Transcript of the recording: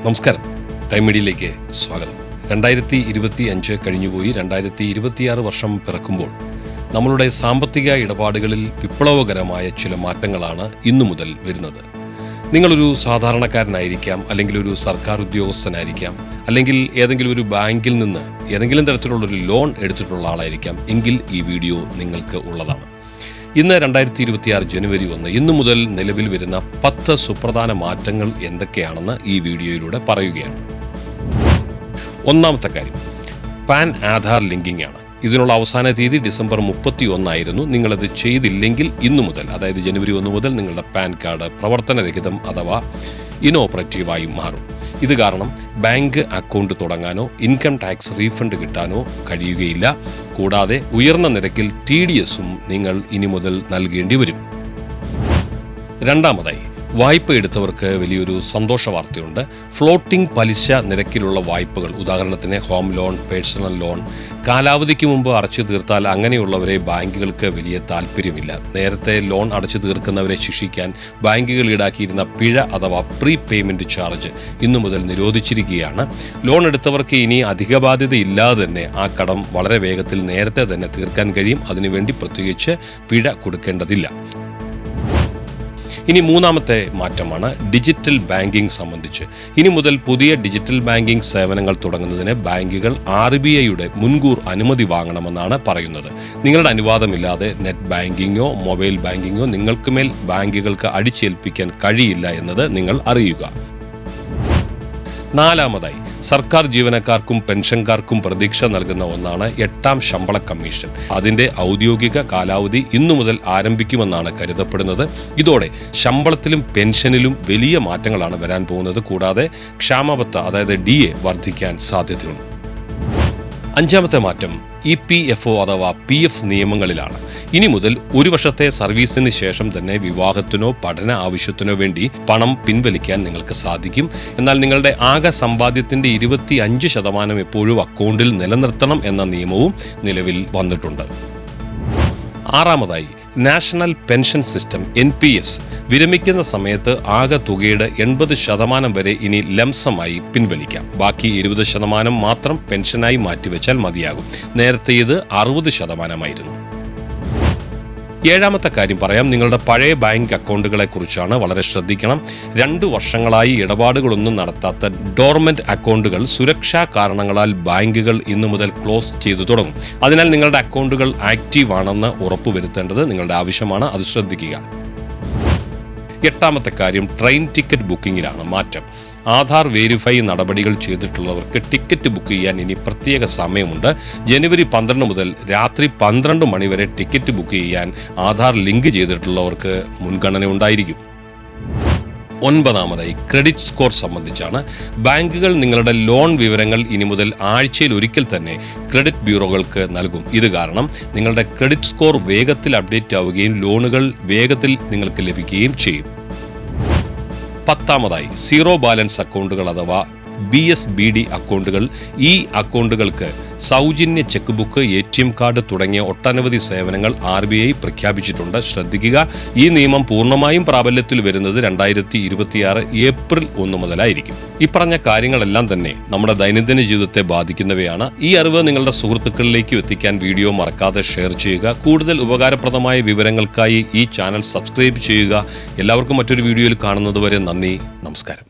നമസ്കാരം, ടൈം മീഡിയയിലേക്ക് സ്വാഗതം. 2025 കഴിഞ്ഞുപോയി 2026 വർഷം പിറക്കുമ്പോൾ നമ്മളുടെ സാമ്പത്തിക ഇടപാടുകളിൽ വിപ്ലവകരമായ ചില മാറ്റങ്ങളാണ് ഇന്നു മുതൽ വരുന്നത്. നിങ്ങളൊരു സാധാരണക്കാരനായിരിക്കാം, അല്ലെങ്കിൽ ഒരു സർക്കാർ ഉദ്യോഗസ്ഥനായിരിക്കാം, അല്ലെങ്കിൽ ഏതെങ്കിലും ഒരു ബാങ്കിൽ നിന്ന് ഏതെങ്കിലും തരത്തിലുള്ളൊരു ലോൺ എടുത്തിട്ടുള്ള ആളായിരിക്കാം. എങ്കിൽ ഈ വീഡിയോ നിങ്ങൾക്ക് ഉള്ളതാണ്. ഇന്ന് 2026 ജനുവരി 1 ഇന്നു മുതൽ നിലവിൽ വരുന്ന 10 സുപ്രധാന മാറ്റങ്ങൾ എന്തൊക്കെയാണെന്ന് ഈ വീഡിയോയിലൂടെ പറയുകയാണ്. ഒന്നാമത്തെ കാര്യം പാൻ ആധാർ ലിങ്കിങ് ആണ്. ഇതിനുള്ള അവസാന തീയതി ഡിസംബർ 31 ആയിരുന്നു. നിങ്ങളത് ചെയ്തില്ലെങ്കിൽ ഇന്നു മുതൽ, അതായത് ജനുവരി 1 മുതൽ നിങ്ങളുടെ പാൻ കാർഡ് പ്രവർത്തനരഹിതം അഥവാ ഇനോപ്പറേറ്റീവായി മാറും. ഇത് കാരണം ബാങ്ക് അക്കൗണ്ട് തുടങ്ങാനോ ഇൻകം ടാക്സ് റീഫണ്ട് കിട്ടാനോ കഴിയുകയില്ല. കൂടാതെ ഉയർന്ന നിരക്കിൽ TDSഉം നിങ്ങൾ ഇനി മുതൽ നൽകേണ്ടി വരും. രണ്ടാമതായി, വായ്പ എടുത്തവർക്ക് വലിയൊരു സന്തോഷ വാർത്തയുണ്ട്. ഫ്ലോട്ടിംഗ് പലിശ നിരക്കിലുള്ള വായ്പകൾ, ഉദാഹരണത്തിന് ഹോം ലോൺ, പേഴ്സണൽ ലോൺ, കാലാവധിക്ക് മുമ്പ് അടച്ചു തീർത്താൽ അങ്ങനെയുള്ളവരെ ബാങ്കുകൾക്ക് വലിയ താല്പര്യമില്ല. നേരത്തെ ലോൺ അടച്ചു തീർക്കുന്നവരെ ശിക്ഷിക്കാൻ ബാങ്കുകൾ ഈടാക്കിയിരുന്ന പിഴ അഥവാ പ്രീ പേയ്മെന്റ് ചാർജ് ഇന്നു മുതൽ നിരോധിച്ചിരിക്കുകയാണ്. ലോൺ എടുത്തവർക്ക് ഇനി അധിക ബാധ്യതയില്ലാതെ തന്നെ ആ കടം വളരെ വേഗത്തിൽ നേരത്തെ തന്നെ തീർക്കാൻ കഴിയും. അതിനുവേണ്ടി പ്രത്യേകിച്ച് പിഴ കൊടുക്കേണ്ടതില്ല. ഇനി മൂന്നാമത്തെ മാറ്റമാണ് ഡിജിറ്റൽ ബാങ്കിംഗ് സംബന്ധിച്ച്. ഇനി മുതൽ പുതിയ ഡിജിറ്റൽ ബാങ്കിംഗ് സേവനങ്ങൾ തുടങ്ങുന്നതിന് ബാങ്കുകൾ RBIയുടെ മുൻകൂർ അനുമതി വാങ്ങണമെന്നാണ് പറയുന്നത്. നിങ്ങളുടെ അനുവാദമില്ലാതെ നെറ്റ് ബാങ്കിങ്ങോ മൊബൈൽ ബാങ്കിങ്ങോ നിങ്ങൾക്കുമേൽ ബാങ്കുകൾക്ക് അടിച്ചേൽപ്പിക്കാൻ കഴിയില്ല എന്നത് നിങ്ങൾ അറിയുക. നാലാമതായി, സർക്കാർ ജീവനക്കാർക്കും പെൻഷൻകാർക്കും പ്രതീക്ഷ നൽകുന്ന ഒന്നാണ് 8ാം ശമ്പള കമ്മീഷൻ. അതിന്റെ ഔദ്യോഗിക കാലാവധി ഇന്നു മുതൽ ആരംഭിക്കുമെന്നാണ് കരുതപ്പെടുന്നത്. ഇതോടെ ശമ്പളത്തിലും പെൻഷനിലും വലിയ മാറ്റങ്ങളാണ് വരാൻ പോകുന്നത്. കൂടാതെ ക്ഷാമബത്ത അതായത് DA വർദ്ധിക്കാൻ സാധ്യതയുണ്ട്. അഞ്ചാമത്തെ മാറ്റം EPFO അഥവാ PF നിയമങ്ങളിലാണ്. ഇനി മുതൽ ഒരു വർഷത്തെ സർവീസിന് ശേഷം തന്നെ വിവാഹത്തിനോ പഠന ആവശ്യത്തിനോ വേണ്ടി പണം പിൻവലിക്കാൻ നിങ്ങൾക്ക് സാധിക്കും. എന്നാൽ നിങ്ങളുടെ ആകെ സമ്പാദ്യത്തിന്റെ 25% എപ്പോഴും അക്കൗണ്ടിൽ നിലനിർത്തണം എന്ന നിയമവും നിലവിൽ വന്നിട്ടുണ്ട്. ആറാമതായി, നാഷണൽ പെൻഷൻ സിസ്റ്റം NPS വിരമിക്കുന്ന സമയത്ത് ആകെ തുകയുടെ 80% വരെ ഇനി ലംസമായി പിൻവലിക്കാം. ബാക്കി 20% മാത്രം പെൻഷനായി മാറ്റിവെച്ചാൽ മതിയാകും. നേരത്തെ ഇത് 60%. ഏഴാമത്തെ കാര്യം പറയാം. നിങ്ങളുടെ പഴയ ബാങ്ക് അക്കൗണ്ടുകളെ കുറിച്ചാണ്. വളരെ ശ്രദ്ധിക്കണം. 2 വർഷങ്ങളായി ഇടപാടുകളൊന്നും നടത്താത്ത ഡോർമെന്റ് അക്കൗണ്ടുകൾ സുരക്ഷാ കാരണങ്ങളാൽ ബാങ്കുകൾ ഇന്നു മുതൽ ക്ലോസ് ചെയ്തു തുടങ്ങും. അതിനാൽ നിങ്ങളുടെ അക്കൗണ്ടുകൾ ആക്റ്റീവ് ആണെന്ന് ഉറപ്പുവരുത്തേണ്ടത് നിങ്ങളുടെ ആവശ്യമാണ്. അത് ശ്രദ്ധിക്കുക. എട്ടാമത്തെ കാര്യം ട്രെയിൻ ടിക്കറ്റ് ബുക്കിങ്ങിലാണ് മാറ്റം. ആധാർ വെരിഫൈ നടപടികൾ ചെയ്തിട്ടുള്ളവർക്ക് ടിക്കറ്റ് ബുക്ക് ചെയ്യാൻ ഇനി പ്രത്യേക സമയമുണ്ട്. ജനുവരി 12 മുതൽ രാത്രി 12 മണി വരെ ടിക്കറ്റ് ബുക്ക് ചെയ്യാൻ ആധാർ ലിങ്ക് ചെയ്തിട്ടുള്ളവർക്ക് മുൻഗണന ഉണ്ടായിരിക്കും. ഒൻപതാമതായി, ക്രെഡിറ്റ് സ്കോർ സംബന്ധിച്ചാണ്. ബാങ്കുകൾ നിങ്ങളുടെ ലോൺ വിവരങ്ങൾ ഇനി മുതൽ ആഴ്ചയിൽ ഒരിക്കൽ തന്നെ ക്രെഡിറ്റ് ബ്യൂറോകൾക്ക് നൽകും. ഇത് കാരണം നിങ്ങളുടെ ക്രെഡിറ്റ് സ്കോർ വേഗത്തിൽ അപ്ഡേറ്റ് ആവുകയും ലോണുകൾ വേഗത്തിൽ നിങ്ങൾക്ക് ലഭിക്കുകയും ചെയ്യും. പത്താമതായി, സീറോ ബാലൻസ് അക്കൗണ്ടുകൾ അഥവാ BSBD അക്കൗണ്ടുകൾ. ഈ അക്കൗണ്ടുകൾക്ക് സൗജന്യ ചെക്ക് ബുക്ക്, ATM കാർഡ് തുടങ്ങിയ ഒട്ടനവധി സേവനങ്ങൾ RBI പ്രഖ്യാപിച്ചിട്ടുണ്ട്. ശ്രദ്ധിക്കുക, ഈ നിയമം പൂർണ്ണമായും പ്രാബല്യത്തിൽ വരുന്നത് 2026 ഏപ്രിൽ 1 മുതലായിരിക്കും. ഈ പറഞ്ഞ കാര്യങ്ങളെല്ലാം തന്നെ നമ്മുടെ ദൈനംദിന ജീവിതത്തെ ബാധിക്കുന്നവയാണ്. ഈ അറിവ് നിങ്ങളുടെ സുഹൃത്തുക്കളിലേക്ക് എത്തിക്കാൻ വീഡിയോ മറക്കാതെ ഷെയർ ചെയ്യുക. കൂടുതൽ ഉപകാരപ്രദമായ വിവരങ്ങൾക്കായി ഈ ചാനൽ സബ്സ്ക്രൈബ് ചെയ്യുക. എല്ലാവർക്കും മറ്റൊരു വീഡിയോയിൽ കാണുന്നതുവരെ നന്ദി, നമസ്കാരം.